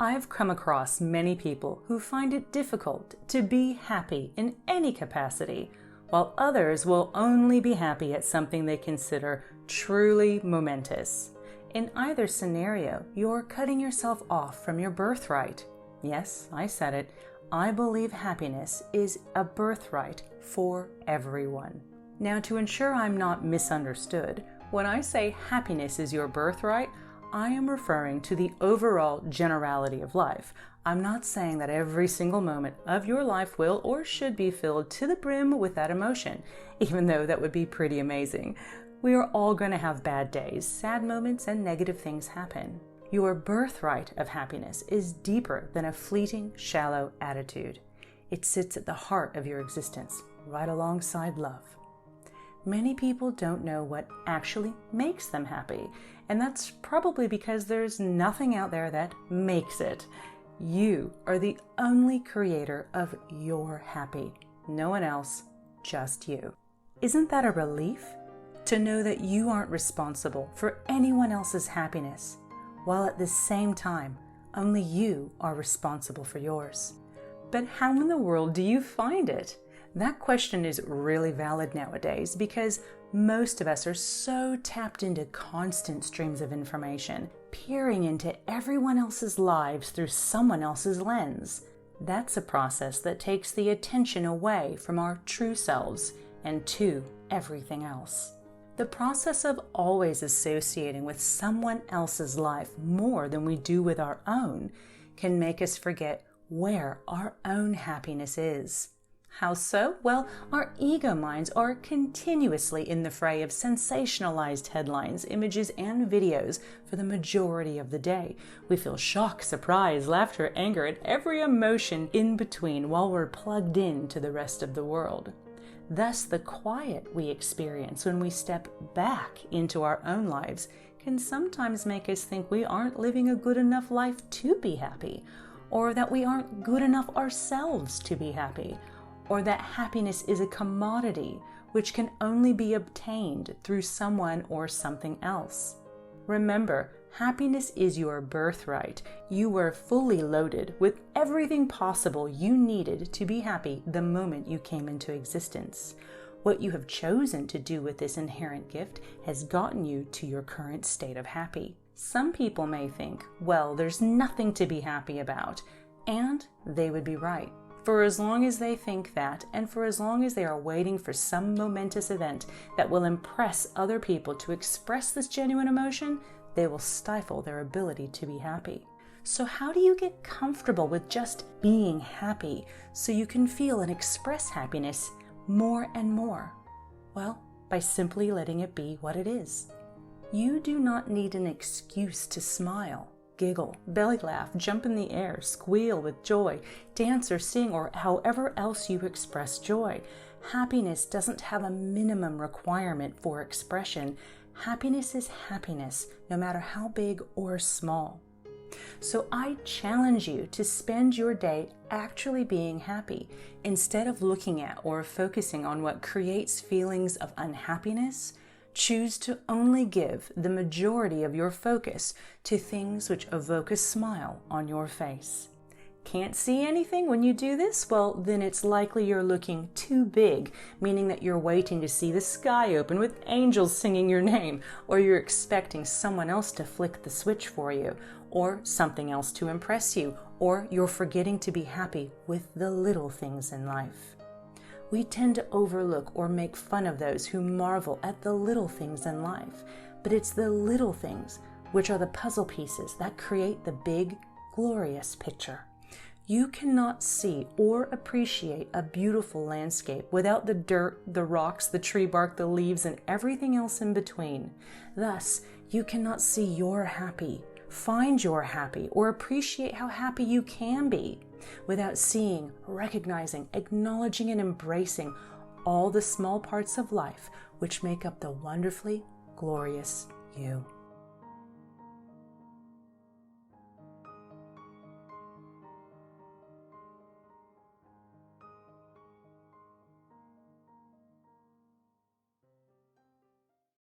I've come across many people who find it difficult to be happy in any capacity, while others will only be happy at something they consider truly momentous. In either scenario, you're cutting yourself off from your birthright. Yes, I said it. I believe happiness is a birthright for everyone. Now, to ensure I'm not misunderstood, when I say happiness is your birthright, I am referring to the overall generality of life. I'm not saying that every single moment of your life will or should be filled to the brim with that emotion, even though that would be pretty amazing. We are all going to have bad days, sad moments, and negative things happen. Your birthright of happiness is deeper than a fleeting, shallow attitude. It sits at the heart of your existence, right alongside love. Many people don't know what actually makes them happy, and that's probably because there's nothing out there that makes it. You are the only creator of your happy. No one else, just you. Isn't that a relief? To know that you aren't responsible for anyone else's happiness, while at the same time, only you are responsible for yours. But how in the world do you find it? That question is really valid nowadays because most of us are so tapped into constant streams of information, peering into everyone else's lives through someone else's lens. That's a process that takes the attention away from our true selves and to everything else. The process of always associating with someone else's life more than we do with our own can make us forget where our own happiness is. How so? Well, our ego minds are continuously in the fray of sensationalized headlines, images, and videos for the majority of the day. We feel shock, surprise, laughter, anger, and every emotion in between while we're plugged in to the rest of the world. Thus, the quiet we experience when we step back into our own lives can sometimes make us think we aren't living a good enough life to be happy, or that we aren't good enough ourselves to be happy, or that happiness is a commodity which can only be obtained through someone or something else. Remember, happiness is your birthright. You were fully loaded with everything possible you needed to be happy the moment you came into existence. What you have chosen to do with this inherent gift has gotten you to your current state of happy. Some people may think, well, there's nothing to be happy about, and they would be right. For as long as they think that, and for as long as they are waiting for some momentous event that will impress other people to express this genuine emotion, they will stifle their ability to be happy. So how do you get comfortable with just being happy so you can feel and express happiness more and more? Well, by simply letting it be what it is. You do not need an excuse to smile, giggle, belly laugh, jump in the air, squeal with joy, dance or sing, or however else you express joy. Happiness doesn't have a minimum requirement for expression. Happiness is happiness, no matter how big or small. So I challenge you to spend your day actually being happy, instead of looking at or focusing on what creates feelings of unhappiness. Choose to only give the majority of your focus to things which evoke a smile on your face. Can't see anything when you do this? Well, then it's likely you're looking too big, meaning that you're waiting to see the sky open with angels singing your name, or you're expecting someone else to flick the switch for you, or something else to impress you, or you're forgetting to be happy with the little things in life. We tend to overlook or make fun of those who marvel at the little things in life, but it's the little things which are the puzzle pieces that create the big, glorious picture. You cannot see or appreciate a beautiful landscape without the dirt, the rocks, the tree bark, the leaves, and everything else in between. Thus, you cannot see your happy, find your happy, or appreciate how happy you can be without seeing, recognizing, acknowledging, and embracing all the small parts of life which make up the wonderfully glorious you.